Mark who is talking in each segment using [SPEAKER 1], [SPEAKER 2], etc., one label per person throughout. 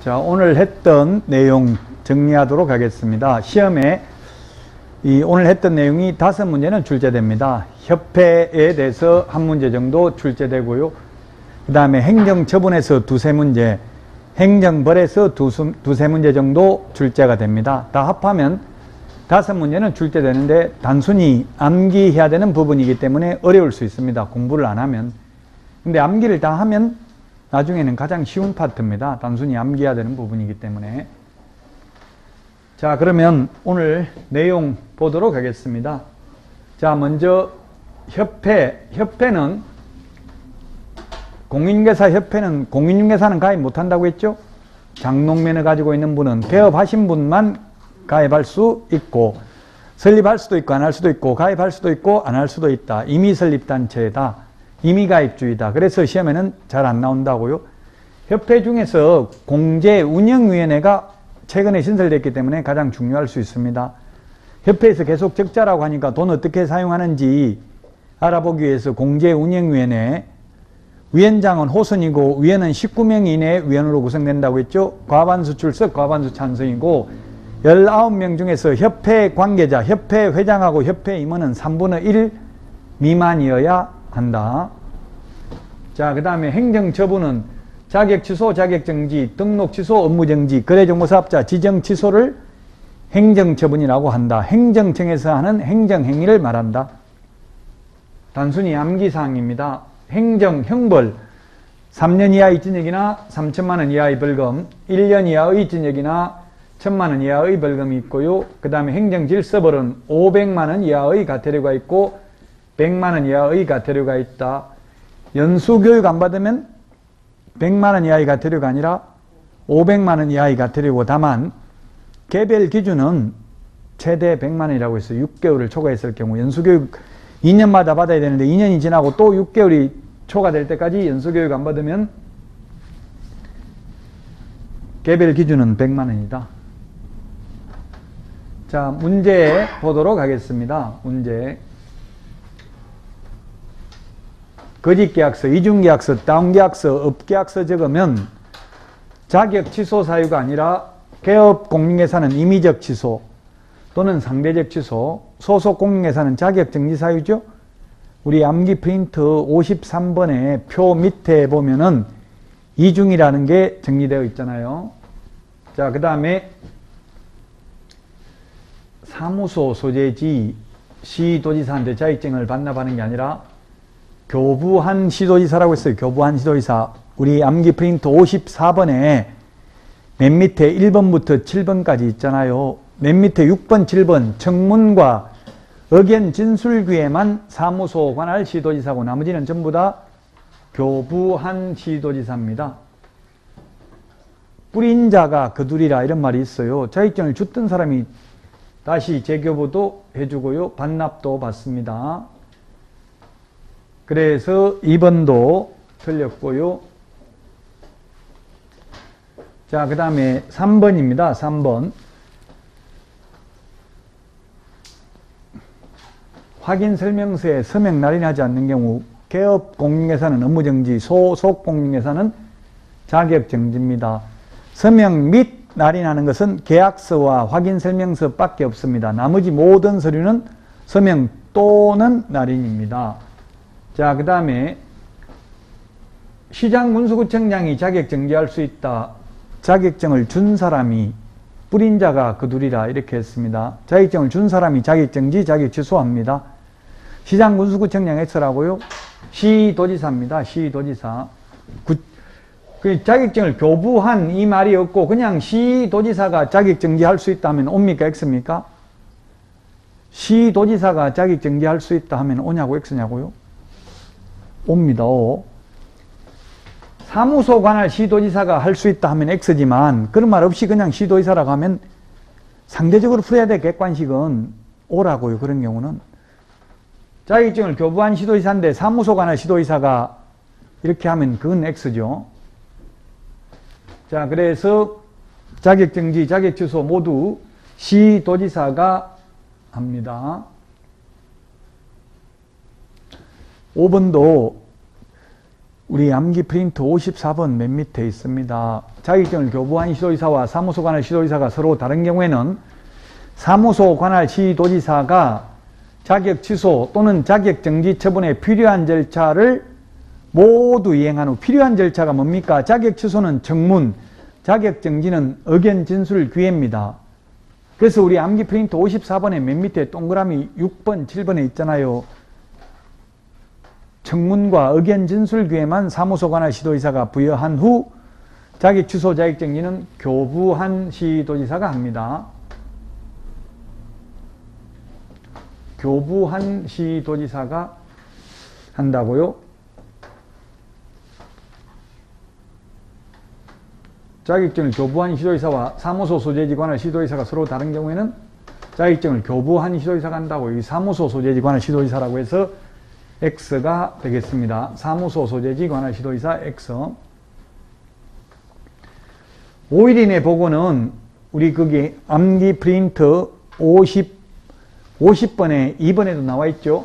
[SPEAKER 1] 자, 오늘 했던 내용 정리하도록 하겠습니다. 시험에 오늘 했던 내용이 5문제는 출제됩니다. 협회에 대해서 1문제 정도 출제되고요. 그 다음에 행정처분에서 2-3문제, 행정벌에서 2-3문제 정도 출제가 됩니다. 다 합하면 5문제는 출제되는데 단순히 암기해야 되는 부분이기 때문에 어려울 수 있습니다. 공부를 안 하면. 근데 암기를 다 하면 나중에는 가장 쉬운 파트입니다. 단순히 암기해야 되는 부분이기 때문에. 자, 그러면 오늘 내용 보도록 하겠습니다. 자, 먼저 협회는 공인중개사협회는 공인중개사는 가입 못한다고 했죠? 장롱면허 가지고 있는 분은 개업하신 분만 가입할 수 있고, 설립할 수도 있고 안 할 수도 있고, 가입할 수도 있고 안 할 수도 있다. 임의 설립단체다. 임의가입주의다. 그래서 시험에는 잘 안 나온다고요. 협회 중에서 공제운영위원회가 최근에 신설됐기 때문에 가장 중요할 수 있습니다. 협회에서 계속 적자라고 하니까 돈 어떻게 사용하는지 알아보기 위해서 공제운영위원회, 위원장은 호선이고 위원은 19명 이내의 위원으로 구성된다고 했죠. 과반수 출석, 과반수 찬성이고 19명 중에서 협회 관계자, 협회 회장하고 협회 임원은 3분의 1 미만이어야 한다. 자, 그 다음에 행정처분은 자격 취소, 자격 정지, 등록 취소, 업무 정지, 거래정보사업자 지정 취소를 행정처분이라고 한다. 행정청에서 하는 행정행위를 말한다. 단순히 암기사항입니다. 행정, 형벌, 3년 이하의 징역이나 3천만 원 이하의 벌금, 1년 이하의 징역이나 1,000만 원 이하의 벌금이 있고요. 그 다음에 행정질서벌은 500만 원 이하의 과태료가 있고 100만 원 이하의 과태료가 있다. 연수교육 안 받으면 100만 원 이하의 과태료가 아니라 500만 원 이하의 과태료고, 다만 개별 기준은 최대 100만 원이라고 했어요. 6개월을 초과했을 경우. 연수교육 2년마다 받아야 되는데 2년이 지나고 또 6개월이 초과될 때까지 연수교육 안 받으면 개별 기준은 100만 원이다. 자, 문제 보도록 하겠습니다. 문제. 거짓계약서, 이중계약서, 다운계약서, 업계약서 적으면 자격 취소 사유가 아니라 개업 공인중개사는 임의적 취소 또는 상대적 취소, 소속 공인중개사는 자격 정지 사유죠. 우리 암기 프린트 53번에 표 밑에 보면은 이중이라는 게 정리되어 있잖아요. 자, 그 다음에 사무소 소재지 시도지사한테 자격증을 반납하는 게 아니라 교부한 시도지사라고 했어요. 교부한 시도지사. 우리 암기 프린트 54번에 맨 밑에 1번부터 7번까지 있잖아요. 맨 밑에 6번, 7번 청문과 의견 진술기에만 사무소 관할 시도지사고 나머지는 전부 다 교부한 시도지사입니다. 뿌린 자가 거두리라 이런 말이 있어요. 자격증을 줬던 사람이 다시 재교부도 해주고요. 반납도 받습니다. 그래서 2번도 틀렸고요. 자, 그 다음에 3번입니다. 3번. 확인설명서에 서명 날인하지 않는 경우 개업 공인중개사는 업무정지, 소속 공인중개사는 자격정지입니다. 서명 및 날인하는 것은 계약서와 확인설명서 밖에 없습니다. 나머지 모든 서류는 서명 또는 날인입니다. 자, 그 다음에 시장군수구청장이 자격정지할 수 있다. 자격증을 준 사람이 뿌린 자가 거두리라 이렇게 했습니다. 자격증을 준 사람이 자격정지, 자격취소합니다. 시장군수구청장 X라고요. 시도지사입니다. 시도지사. 그 자격증을 교부한 이 말이 없고 그냥 시도지사가 자격정지할 수 있다 하면 옵니까 X입니까? 시도지사가 자격정지할 수 있다 하면 오냐고 X냐고요? 옵니다. O. 사무소 관할 시도지사가 할 수 있다 하면 X지만 그런 말 없이 그냥 시도지사라고 하면 상대적으로 풀어야 될 객관식은 O라고요. 그런 경우는. 자격증을 교부한 시도지사인데 사무소 관할 시도지사가 이렇게 하면 그건 X죠. 자, 그래서 자격정지, 자격취소 모두 시도지사가 합니다. 5번도 우리 암기 프린트 54번 맨 밑에 있습니다. 자격증을 교부한 시도지사와 사무소 관할 시도지사가 서로 다른 경우에는 사무소 관할 시도지사가 자격 취소 또는 자격 정지 처분에 필요한 절차를 모두 이행한 후, 필요한 절차가 뭡니까? 자격 취소는 청문, 자격 정지는 의견 진술 기회입니다. 그래서 우리 암기 프린트 54번의 맨 밑에 동그라미 6번, 7번에 있잖아요. 청문과 의견 진술 기회만 사무소 관할 시도지사가 부여한 후 자격 취소, 자격 정지는 교부한 시도지사가 합니다. 교부한 시도지사가 한다고요? 자격증을 교부한 시도지사와 사무소 소재지 관할 시도지사가 서로 다른 경우에는 자격증을 교부한 시도지사가 한다고. 이 사무소 소재지 관할 시도지사라고 해서 X가 되겠습니다. 사무소 소재지 관할 시도지사 X. 5일 이내 보고는 우리 거기 암기 프린트 50번에 2번에도 나와 있죠.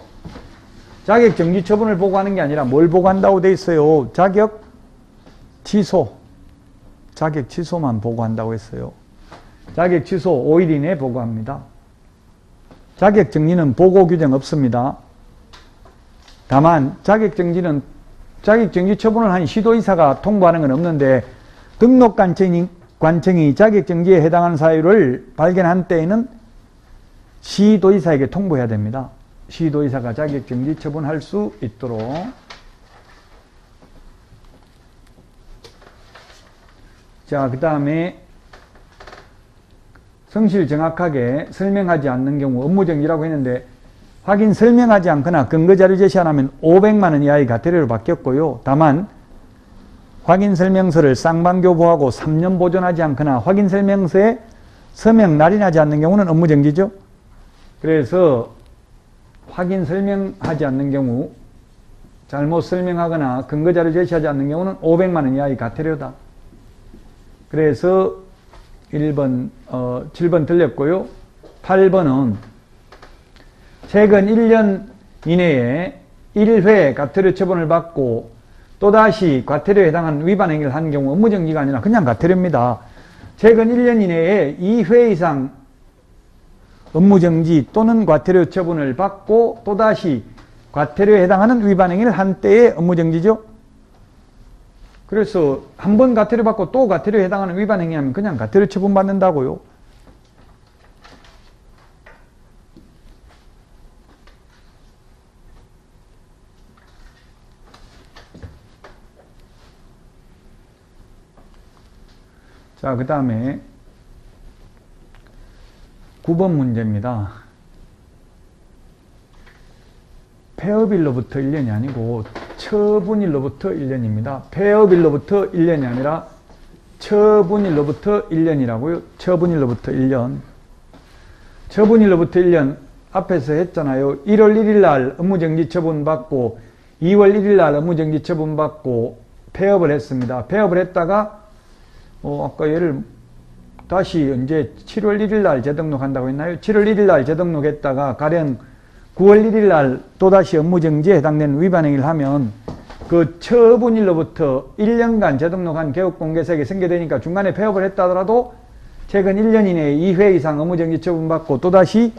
[SPEAKER 1] 자격 정지 처분을 보고하는 게 아니라 뭘 보고한다고 돼 있어요? 자격 취소. 자격 취소만 보고한다고 했어요. 자격 취소 5일 이내 보고합니다. 자격 정지는 보고 규정 없습니다. 다만 자격 정지 처분을 한 시도지사가 통보하는 건 없는데 등록 관청이 자격 정지에 해당하는 사유를 발견한 때에는 시도지사에게 통보해야 됩니다. 시도지사가 자격 정지 처분할 수 있도록. 자, 그 다음에 성실 정확하게 설명하지 않는 경우 업무정지라고 했는데 확인 설명하지 않거나 근거자료 제시 안 하면 500만원 이하의 과태료로 바뀌었고요. 다만 확인 설명서를 쌍방교부하고 3년 보존하지 않거나 확인 설명서에 서명 날인하지 않는 경우는 업무정지죠. 그래서 확인 설명하지 않는 경우, 잘못 설명하거나 근거자료 제시하지 않는 경우는 500만원 이하의 과태료다. 그래서 1번, 7번 틀렸고요. 8번은 최근 1년 이내에 1회 과태료 처분을 받고 또다시 과태료에 해당하는 위반 행위를 한 경우 업무정지가 아니라 그냥 과태료입니다. 최근 1년 이내에 2회 이상 업무정지 또는 과태료 처분을 받고 또다시 과태료에 해당하는 위반 행위를 한 때의 업무정지죠. 그래서 한 번 과태료 받고 또 과태료에 해당하는 위반 행위하면 그냥 과태료 처분받는다고요. 자, 그 다음에 9번 문제입니다. 폐업일로부터 1년이 아니고 처분일로부터 1년입니다. 폐업일로부터 1년이 아니라 처분일로부터 1년이라고요. 처분일로부터 1년. 처분일로부터 1년 앞에서 했잖아요. 1월 1일 날 업무정지 처분받고 2월 1일 날 업무정지 처분받고 폐업을 했습니다. 폐업을 했다가 아까 얘를 다시 언제 7월 1일 날 재등록한다고 했나요? 7월 1일 날 재등록했다가 가령 9월 1일 날 또다시 업무정지에 해당되는 위반행위를 하면 그 처분일로부터 1년간 재등록한 개업공개사에게 승계되니까 중간에 폐업을 했다 하더라도 최근 1년 이내에 2회 이상 업무정지 처분받고 또다시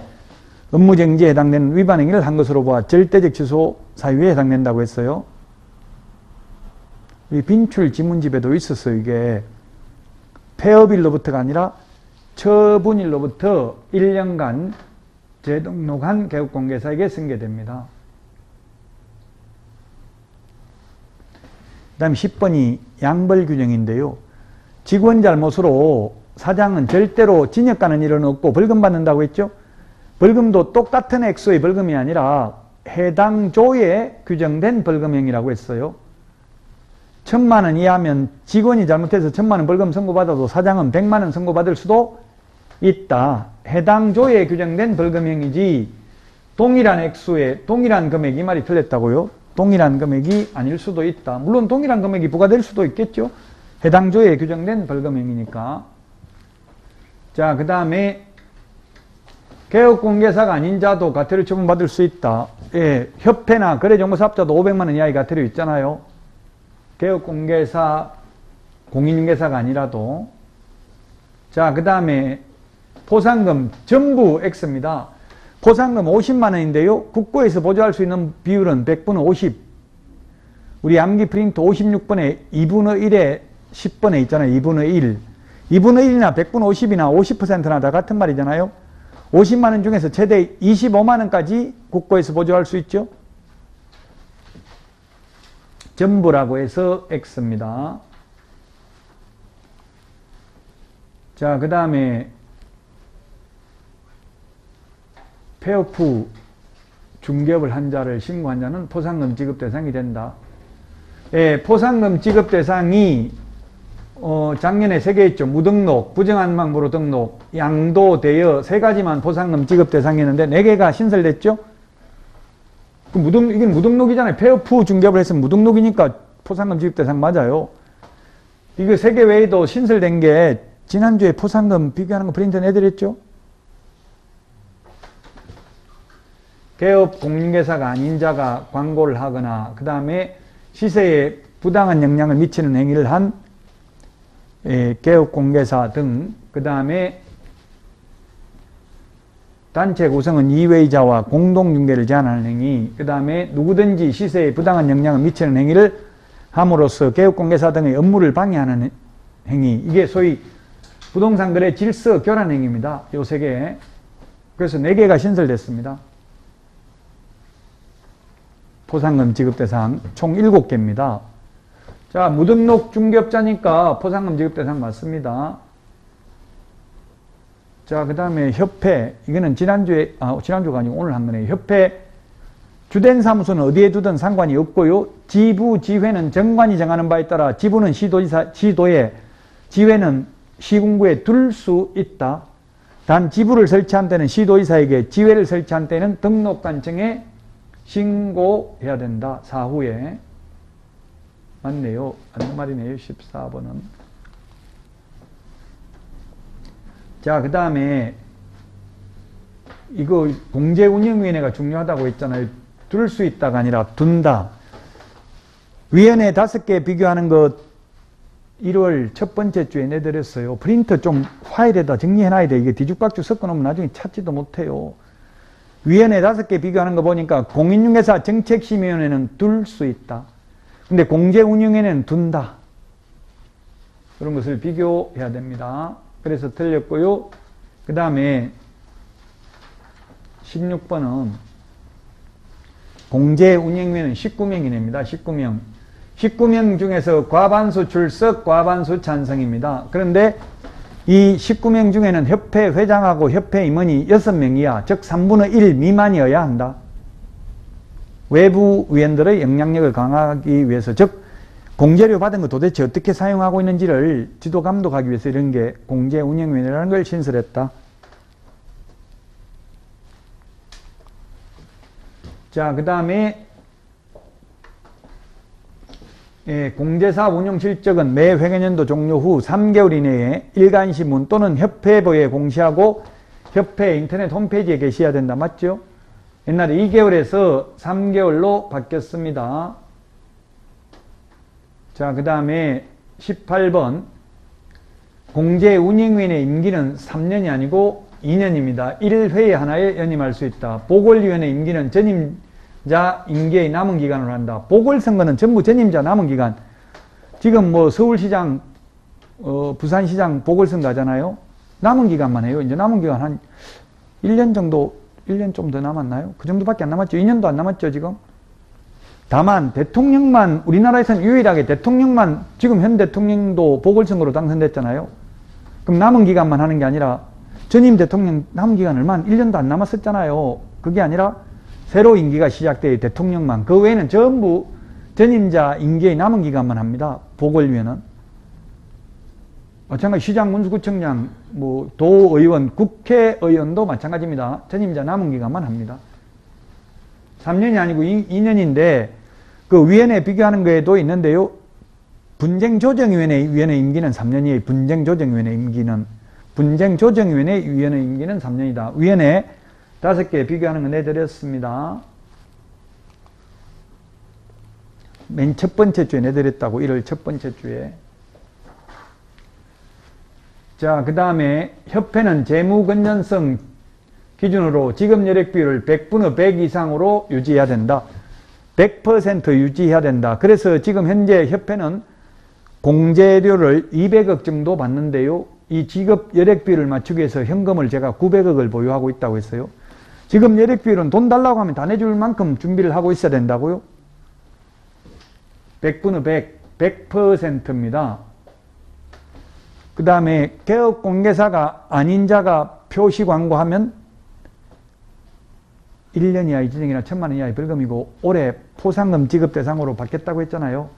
[SPEAKER 1] 업무정지에 해당되는 위반행위를 한 것으로 보아 절대적 취소 사유에 해당된다고 했어요. 이 빈출 지문집에도 있었어요. 이게 폐업일로부터가 아니라 처분일로부터 1년간 재등록한 개업공개사에게 승계됩니다. 그 다음 10번이 양벌규정인데요. 직원 잘못으로 사장은 절대로 징역가는 일은 없고 벌금 받는다고 했죠. 벌금도 똑같은 액수의 벌금이 아니라 해당 조에 규정된 벌금형이라고 했어요. 1000만원 이하면 직원이 잘못해서 1000만원 벌금 선고받아도 사장은 100만원 선고받을 수도 있다. 해당 조에 규정된 벌금형이지 동일한 액수의 동일한 금액, 이 말이 틀렸다고요. 동일한 금액이 아닐 수도 있다. 물론 동일한 금액이 부과될 수도 있겠죠. 해당 조에 규정된 벌금형이니까. 자, 그 다음에 개업공개사가 아닌 자도 과태료 처분받을 수 있다. 예, 협회나 거래정보사업자도 500만원 이하의 과태료 있잖아요. 개업공개사, 공인중개사가 아니라도. 자, 그 다음에 포상금 전부 X입니다. 포상금 50만 원인데요. 국고에서 보조할 수 있는 비율은 100분의 50. 우리 암기 프린트 56번에 2분의 1에 10번에 있잖아요. 2분의 1. 2분의 1이나 100분의 50이나 50%나 다 같은 말이잖아요. 50만 원 중에서 최대 25만 원까지 국고에서 보조할 수 있죠. 전부라고 해서 X입니다. 자, 그 다음에 폐업 후 중개업을 한 자를 신고한 자는 포상금 지급 대상이 된다. 예, 포상금 지급 대상이 작년에 3개 있죠. 무등록, 부정한 방법으로 등록, 양도, 대여 3가지만 포상금 지급 대상이었는데 4개가 신설됐죠. 이건 무등록이잖아요. 폐업 후 중개업을 했으면 무등록이니까 포상금 지급 대상 맞아요. 이거 3개 외에도 신설된 게 지난주에 포상금 비교하는 거 프린트 내드렸죠. 개업 공인중개사가 아닌 자가 광고를 하거나 그 다음에 시세에 부당한 영향을 미치는 행위를 한 개업공개사 등, 그 다음에 단체 구성은 이외의자와 공동중개를 제한하는 행위, 그 다음에 누구든지 시세에 부당한 영향을 미치는 행위를 함으로써 개업공개사 등의 업무를 방해하는 행위, 이게 소위 부동산 거래 질서 교란 행위입니다. 요 3개. 그래서 4개가 신설됐습니다. 포상금 지급 대상 총 7개입니다. 자, 무등록 중개업자니까 포상금 지급 대상 맞습니다. 자, 그 다음에 협회. 이거는 지난주가 아니고 오늘 한 거네요. 협회 주된 사무소는 어디에 두든 상관이 없고요. 지부, 지회는 정관이 정하는 바에 따라 지부는 시도에, 지회는 시군구에 둘 수 있다. 단 지부를 설치한 때는 시도의사에게, 지회를 설치한 때는 등록관청에 신고해야 된다. 사후에. 맞네요. 맞는 말이네요. 14번은. 자, 그 다음에 이거 공제운영위원회가 중요하다고 했잖아요. 둘 수 있다가 아니라 둔다. 위원회 5개 비교하는 것 1월 첫 번째 주에 내드렸어요. 프린트 좀 파일에다 정리해놔야 돼. 이게 뒤죽박죽 섞어놓으면 나중에 찾지도 못해요. 위원회 5개 비교하는 거 보니까 공인중개사 정책심의위원회는 둘 수 있다. 근데 공제운영위원회는 둔다. 그런 것을 비교해야 됩니다. 그래서 틀렸고요. 그 다음에 16번은 공제운영위원회는 19명이랍니다. 19명. 19명 중에서 과반수 출석, 과반수 찬성입니다. 그런데 이 19명 중에는 협회 회장하고 협회 임원이 6명 이하, 즉 3분의 1 미만이어야 한다. 외부 위원들의 영향력을 강화하기 위해서, 즉 공제료 받은 거 도대체 어떻게 사용하고 있는지를 지도 감독하기 위해서 이런 게 공제운영위원회라는 걸 신설했다. 자, 그 다음에 공제사업 운영 실적은 매 회계년도 종료 후 3개월 이내에 일간신문 또는 협회부에 공시하고 협회 인터넷 홈페이지에 게시해야 된다. 맞죠? 옛날에 2개월에서 3개월로 바뀌었습니다. 자, 그 다음에 18번 공제운영위원회 임기는 3년이 아니고 2년입니다. 1회에 하나에 연임할 수 있다. 보궐위원회 임기는 전임자 임기의 남은 기간으로 한다. 보궐선거는 전부 전임자 남은 기간. 지금 뭐 서울시장, 부산시장 보궐선거 하잖아요. 남은 기간만 해요. 이제 남은 기간 한 1년 정도, 1년 좀 더 남았나요? 그 정도밖에 안 남았죠. 2년도 안 남았죠, 지금. 다만 대통령만, 우리나라에서는 유일하게 대통령만, 지금 현 대통령도 보궐선거로 당선됐잖아요. 그럼 남은 기간만 하는 게 아니라 전임 대통령 남은 기간 얼마, 1년도 안 남았었잖아요. 그게 아니라 새로 임기가 시작돼 대통령만. 그 외에는 전부 전임자 임기의 남은 기간만 합니다. 보궐위원회는. 마찬가지 시장, 문수구청장, 뭐 도의원, 국회의원도 마찬가지입니다. 전임자 남은 기간만 합니다. 3년이 아니고 2년인데 그 위원회 비교하는 거에도 있는데요. 분쟁조정위원회 임기는 3년이에요. 분쟁조정위원회 임기는 3년이다. 위원회 5개 비교하는 거 내드렸습니다. 맨 첫 번째 주에 내드렸다고, 1월 첫 번째 주에. 자, 그 다음에 협회는 재무건전성 기준으로 지급여력 비율을 100분의 100 이상으로 유지해야 된다. 100% 유지해야 된다. 그래서 지금 현재 협회는 공제료를 200억 정도 받는데요. 이 지급 여력 비율을 맞추기 위해서 현금을 제가 900억을 보유하고 있다고 했어요. 지금 여력 비율은 돈 달라고 하면 다 내줄 만큼 준비를 하고 있어야 된다고요. 100분의 100, 100%입니다. 그 다음에 개업공개사가 아닌 자가 표시 광고하면 1년 이하의 지정이나 1,000만 원 이하의 벌금이고 올해 포상금 지급 대상으로 받겠다고 했잖아요.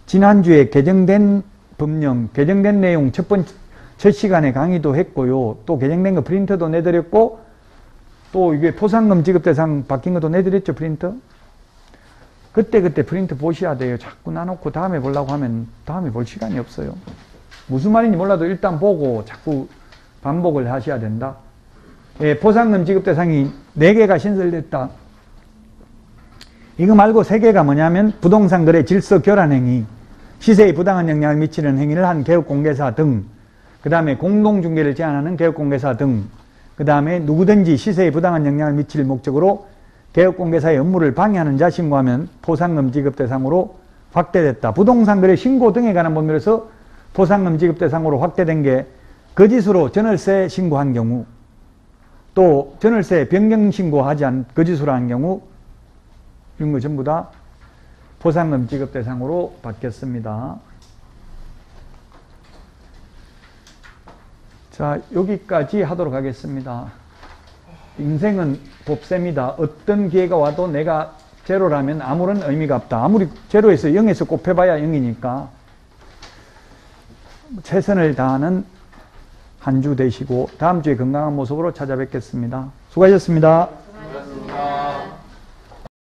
[SPEAKER 1] 지난주에 개정된 법령, 개정된 내용 첫 시간에 강의도 했고요. 또 개정된 거 프린터도 내드렸고 또 이게 포상금 지급 대상 바뀐 것도 내드렸죠, 프린터. 그때 프린터 보셔야 돼요. 자꾸 놔놓고 다음에 보려고 하면 다음에 볼 시간이 없어요. 무슨 말인지 몰라도 일단 보고 자꾸 반복을 하셔야 된다. 예, 포상금 지급 대상이 4개가 신설됐다. 이거 말고 3개가 뭐냐면 부동산 거래 질서 교란 행위, 시세에 부당한 영향을 미치는 행위를 한 개업공개사 등, 그 다음에 공동중개를 제한하는 개업공개사 등, 그 다음에 누구든지 시세에 부당한 영향을 미칠 목적으로 개업공개사의 업무를 방해하는 자 신고하면 포상금 지급 대상으로 확대됐다. 부동산 거래 신고 등에 관한 법률에서 포상금 지급 대상으로 확대된 게 거짓으로 전월세 신고한 경우, 또 전월세 변경 신고하지 않은 거짓으로 한 경우, 이런 거 전부 다 포상금 지급 대상으로 받겠습니다. 자, 여기까지 하도록 하겠습니다. 인생은 법세입니다. 어떤 기회가 와도 내가 제로라면 아무런 의미가 없다. 아무리 제로에서 0에서 곱해봐야 0이니까 최선을 다하는 한 주 되시고 다음 주에 건강한 모습으로 찾아뵙겠습니다. 수고하셨습니다.